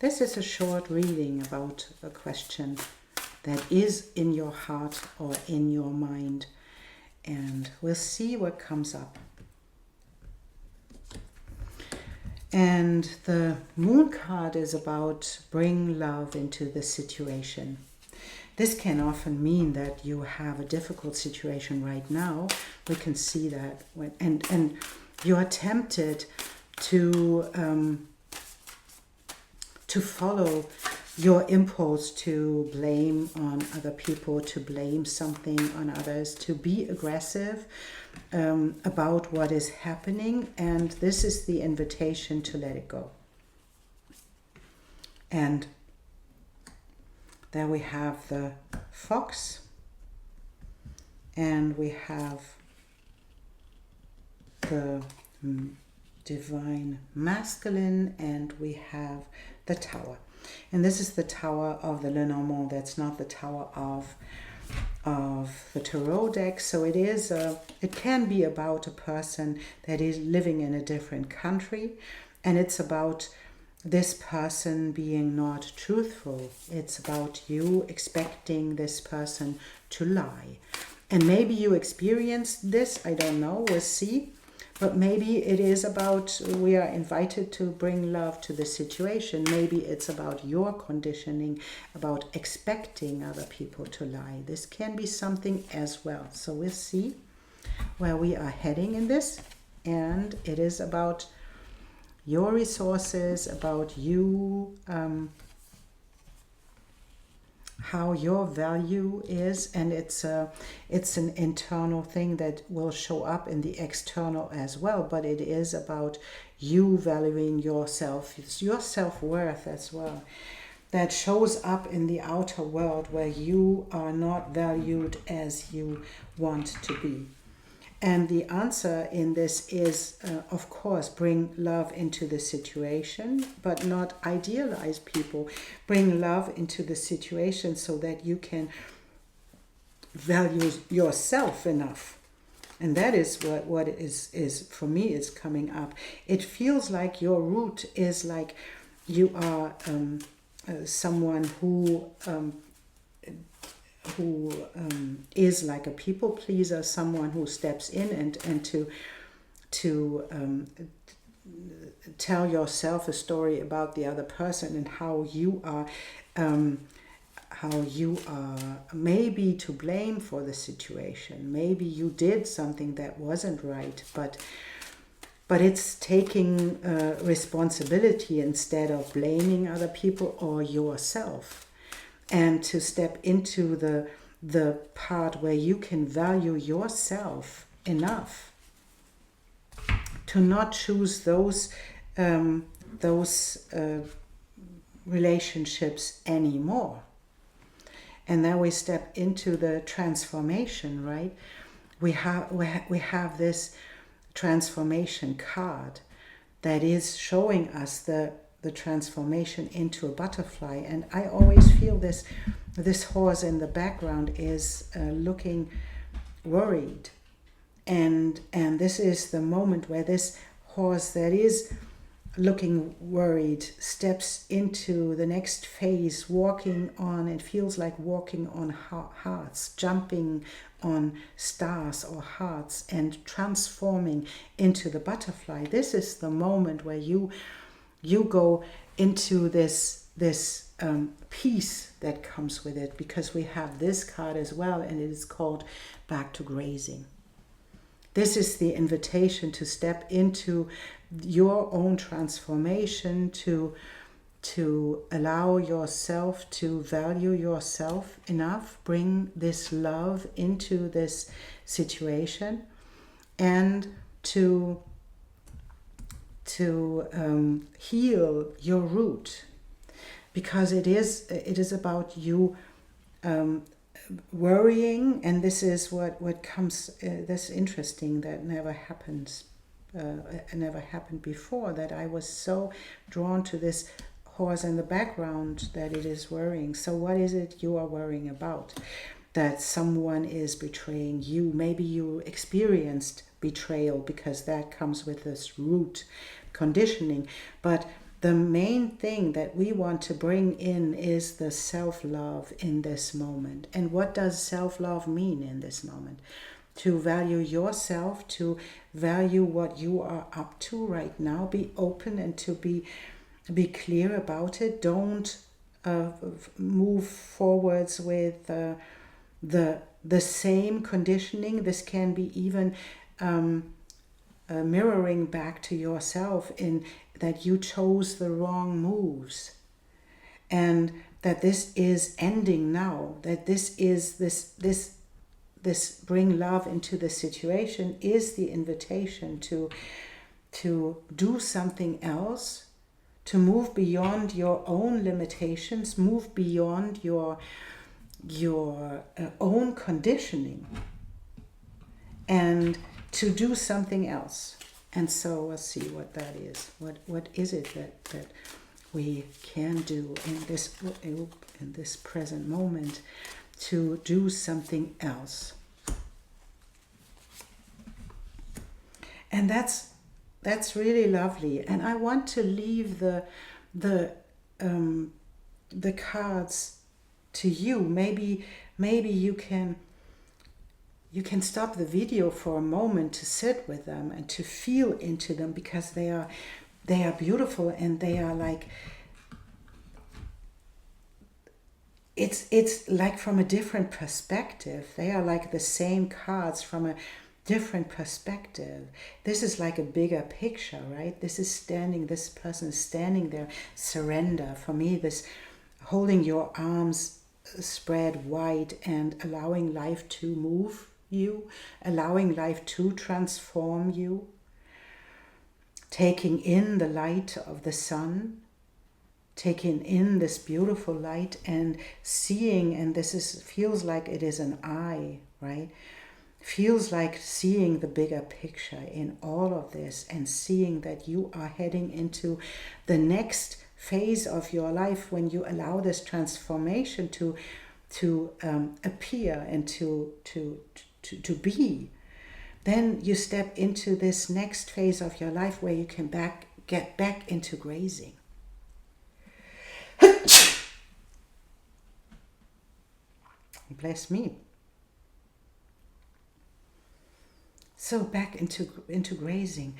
This is a short reading about a question that is in your heart or in your mind. And we'll see what comes up. And the Moon card is about bring love into the situation. This can often mean that you have a difficult situation right now. We can see that and you are tempted to follow your impulse to blame on other people, to blame something on others, to be aggressive about what is happening. And this is the invitation to let it go. And there we have the fox, and we have the divine masculine, and we have the tower. And this is the tower of the Lenormand. That's not the tower of the tarot deck. So it is it can be about a person that is living in a different country, and it's about this person being not truthful. It's about you expecting this person to lie. And maybe you experienced this, I don't know, we'll see. But maybe it is about, we are invited to bring love to the situation. Maybe it's about your conditioning, about expecting other people to lie. This can be something as well. So we'll see where we are heading in this. And it is about your resources, about you, how your value is, and it's an internal thing that will show up in the external as well, but it is about you valuing yourself. It's your self-worth as well that shows up in the outer world, where you are not valued as you want to be. And the answer in this is, of course, bring love into the situation, but not idealize people. Bring love into the situation so that you can value yourself enough. And that is what is for me is coming up. It feels like your root is like you are someone who is like a people pleaser, someone who steps in and to tell yourself a story about the other person and how you are maybe to blame for the situation. Maybe you did something that wasn't right, but it's taking responsibility instead of blaming other people or yourself. And to step into the part where you can value yourself enough to not choose those relationships anymore. And then we step into the transformation, right? We have this transformation card that is showing us the transformation into a butterfly. And I always feel this horse in the background is looking worried, and this is the moment where this horse that is looking worried steps into the next phase, walking on, it feels like walking on hearts, jumping on stars or hearts and transforming into the butterfly. This is the moment where you go into this peace that comes with it, because we have this card as well, and it is called Back to Grazing. This is the invitation to step into your own transformation, to allow yourself to value yourself enough, bring this love into this situation, and to heal your root, because it is about you worrying. And this is what comes, that's interesting, that never happened before, that I was so drawn to this horse in the background that it is worrying. So what is it you are worrying about? That someone is betraying you. Maybe you experienced betrayal, because that comes with this root conditioning. But the main thing that we want to bring in is the self-love in this moment. And what does self-love mean in this moment? To value yourself, to value what you are up to right now, be open and to be clear about it. Don't move forwards with the same conditioning. This can be even mirroring back to yourself in that you chose the wrong moves, and that this is ending now, that this bring love into the situation is the invitation to do something else, to move beyond your own limitations, move beyond your own conditioning, and to do something else. And so let's see what that is. What is it that we can do in this present moment to do something else? And that's really lovely. And I want to leave the cards to you. Maybe you can stop the video for a moment to sit with them and to feel into them, because they are beautiful, and they are like, it's like from a different perspective. They are like the same cards from a different perspective. This is like a bigger picture, right? This person is standing there, surrender. For me, this holding your arms spread wide and allowing life to move you, allowing life to transform you, taking in the light of the sun, taking in this beautiful light and seeing, and feels like it is an eye, right? Feels like seeing the bigger picture in all of this, and seeing that you are heading into the next phase of your life when you allow this transformation to appear and to be. Then you step into this next phase of your life where you can get back into grazing. Bless me. So back into grazing,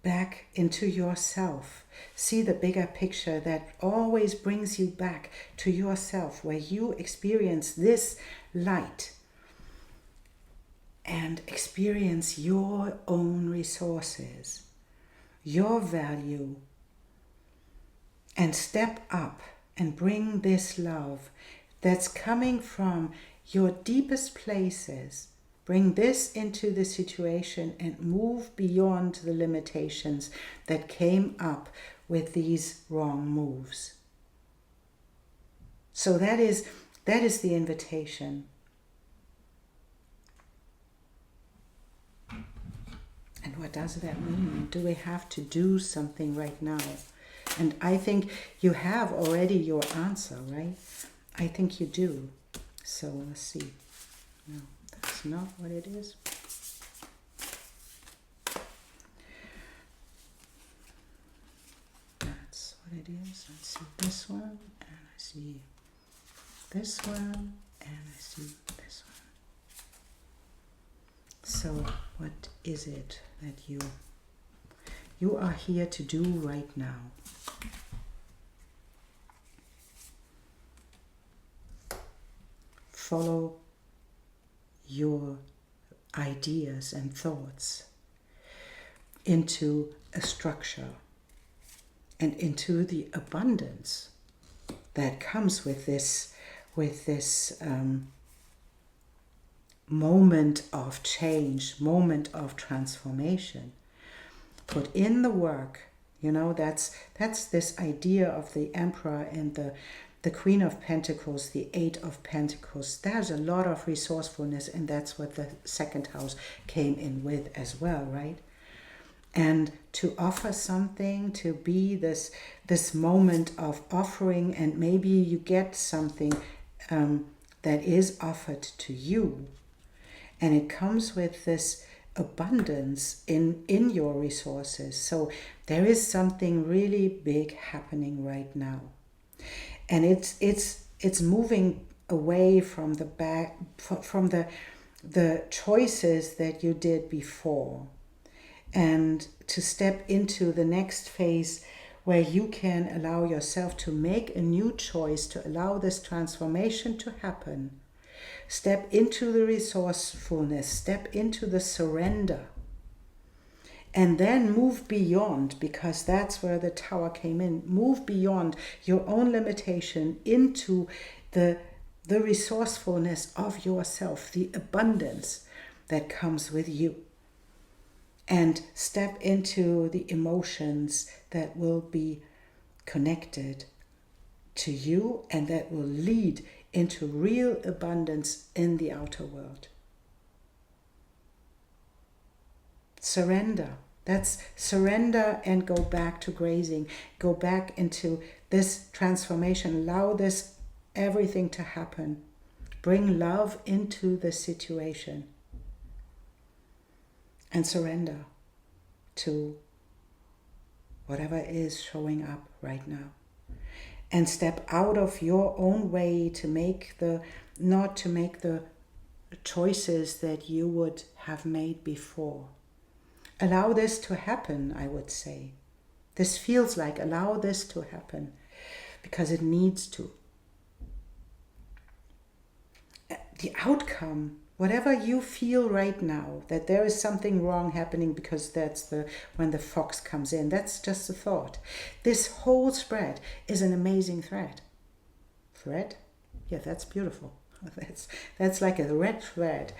back into yourself. See the bigger picture that always brings you back to yourself, where you experience this light and experience your own resources, your value, and step up and bring this love that's coming from your deepest places. Bring this into the situation and move beyond the limitations that came up with these wrong moves. So that is the invitation. And what does that mean? Do we have to do something right now? And I think you have already your answer, right? I think you do. So let's see. No, that's not what it is. That's what it is. I see this one, and I see this one, and I see this one. So what is it that you are here to do right now? Follow your ideas and thoughts into a structure and into the abundance that comes with this moment of change, moment of transformation. Put in the work. You know, that's this idea of the Emperor and the Queen of Pentacles, the Eight of Pentacles. There's a lot of resourcefulness, and that's what the second house came in with as well, right? And to offer something, to be this moment of offering, and maybe you get something that is offered to you, and it comes with this abundance in your resources. So there is something really big happening right now, and it's moving away from the choices that you did before, and to step into the next phase where you can allow yourself to make a new choice, to allow this transformation to happen. Step into the resourcefulness, step into the surrender, and then move beyond, because that's where the Tower came in. Move beyond your own limitation into the resourcefulness of yourself, the abundance that comes with you. And step into the emotions that will be connected to you and that will lead into real abundance in the outer world. Surrender. That's surrender and go back to grazing. Go back into this transformation. Allow this everything to happen. Bring love into the situation. And surrender to whatever is showing up right now. And step out of your own way to not to make the choices that you would have made before. Allow this to happen, I would say. This feels like allow this to happen because it needs to. The outcome, whatever you feel right now, that there is something wrong happening because that's when the fox comes in, that's just a thought. This whole spread is an amazing thread. Thread? Yeah, that's beautiful. That's like a red thread.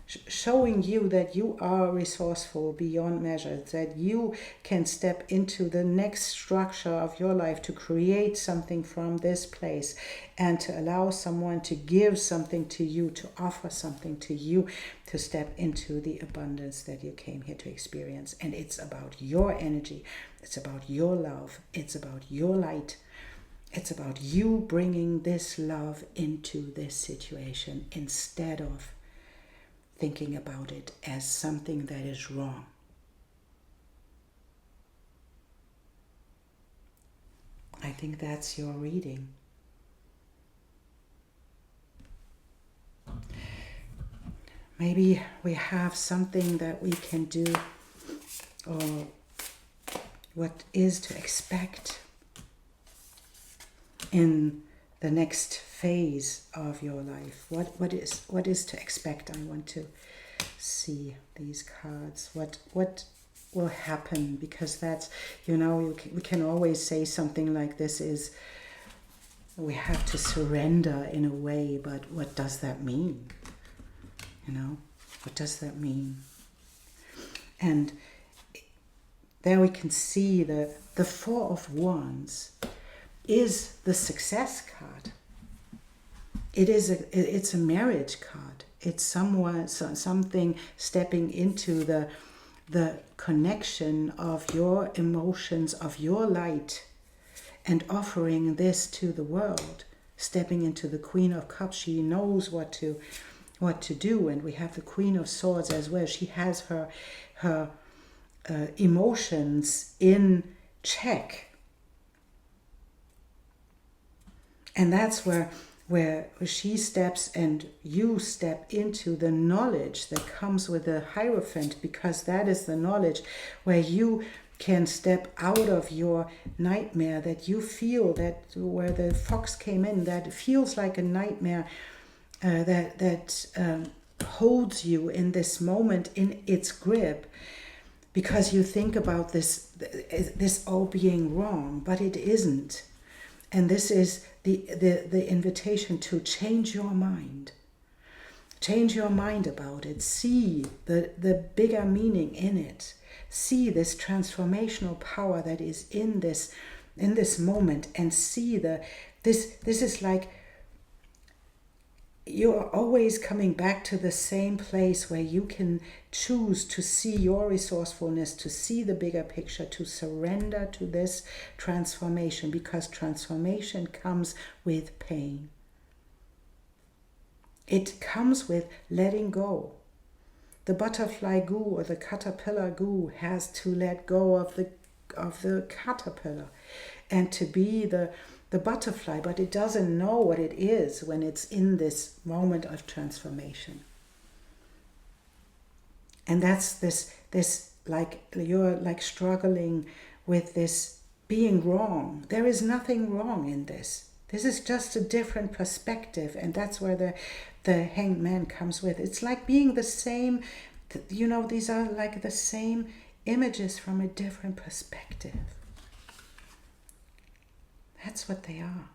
Showing you that you are resourceful beyond measure, that you can step into the next structure of your life to create something from this place and to allow someone to give something to you, to offer something to you, to step into the abundance that you came here to experience. And it's about your energy, it's about your love, it's about your light. It's about you bringing this love into this situation instead of thinking about it as something that is wrong. I think that's your reading. Maybe we have something that we can do, or what is to expect in the next phase of your life. What is to expect? I want to see these cards. What will happen? Because that's, we can always say something like this is, we have to surrender in a way, but what does that mean? What does that mean? And there we can see the Four of Wands is the success card. It's a marriage card. It's something stepping into the connection of your emotions, of your light, and offering this to the world. Stepping into the Queen of Cups. She knows what to do, and we have the Queen of Swords as well. She has her emotions in check. And that's where she steps and you step into the knowledge that comes with the Hierophant, because that is the knowledge where you can step out of your nightmare that you feel, that where the fox came in, that feels like a nightmare that holds you in this moment in its grip, because you think about this all being wrong, but it isn't. And this is the invitation to change your mind. Change your mind about it. See the bigger meaning in it. See this transformational power that is in this moment, and see this is like you're always coming back to the same place where you can choose to see your resourcefulness, to see the bigger picture, to surrender to this transformation, because transformation comes with pain. It comes with letting go. The butterfly goo or the caterpillar goo has to let go of the caterpillar and to be the butterfly, but it doesn't know what it is when it's in this moment of transformation. And that's this like you're like struggling with this being wrong. There is nothing wrong in this. This is just a different perspective, and that's where the hanged man comes with. It's like being the same, you know, these are like the same images from a different perspective. That's what they are.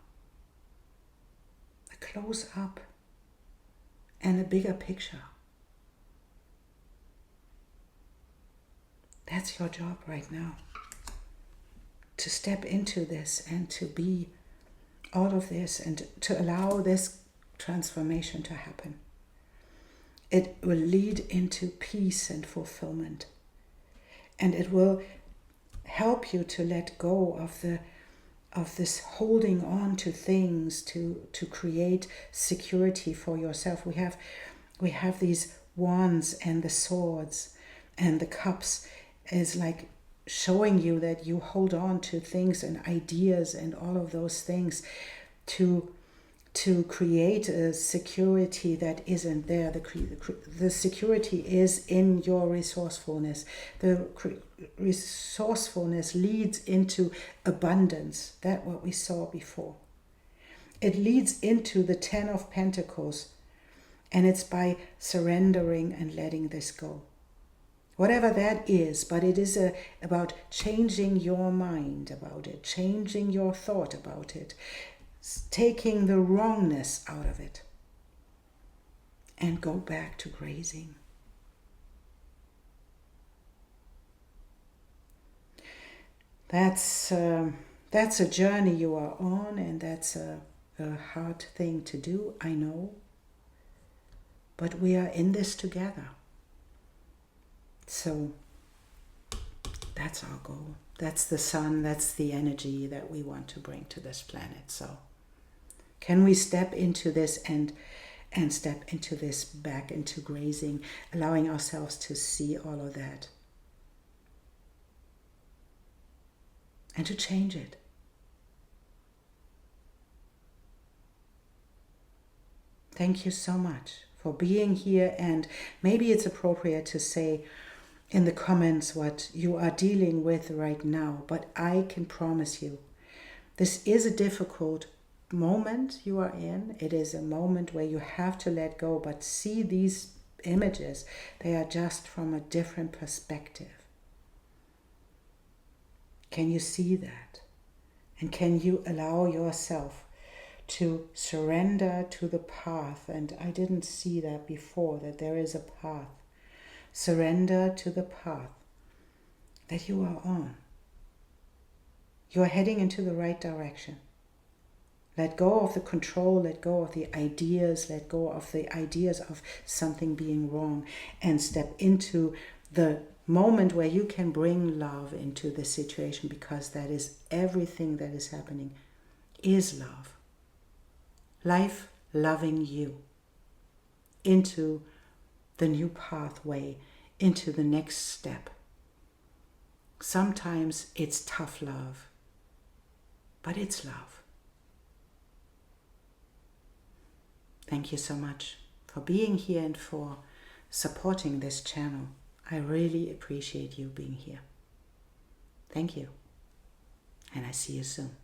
A close up and a bigger picture. That's your job right now. To step into this and to be all of this and to allow this transformation to happen. It will lead into peace and fulfillment. And it will help you to let go of this holding on to things to create security for yourself. We have these wands and the swords and the cups is like showing you that you hold on to things and ideas and all of those things to create a security that isn't there. The security is in your resourcefulness. The resourcefulness leads into abundance. That's what we saw before. It leads into the 10 of Pentacles, and it's by surrendering and letting this go. Whatever that is, but it is about changing your mind about it, changing your thought about it, taking the wrongness out of it, and go back to grazing. That's a journey you are on, and that's a hard thing to do, I know. But we are in this together. So that's our goal. That's the sun, that's the energy that we want to bring to this planet. So can we step into this and step into this back into grazing, allowing ourselves to see all of that and to change it. Thank you so much for being here, and maybe it's appropriate to say in the comments what you are dealing with right now, but I can promise you this is a difficult moment you are in. It is a moment where you have to let go, but see these images, they are just from a different perspective. Can you see that? And can you allow yourself to surrender to the path? And I didn't see that before, that there is a path. Surrender to the path that you are on. You are heading into the right direction. Let go of the control, let go of the ideas, let go of the ideas of something being wrong, and step into the moment where you can bring love into the situation, because that is everything that is happening is love. Life loving you into the new pathway, into the next step. Sometimes it's tough love, but it's love. Thank you so much for being here and for supporting this channel. I really appreciate you being here. Thank you, and I see you soon.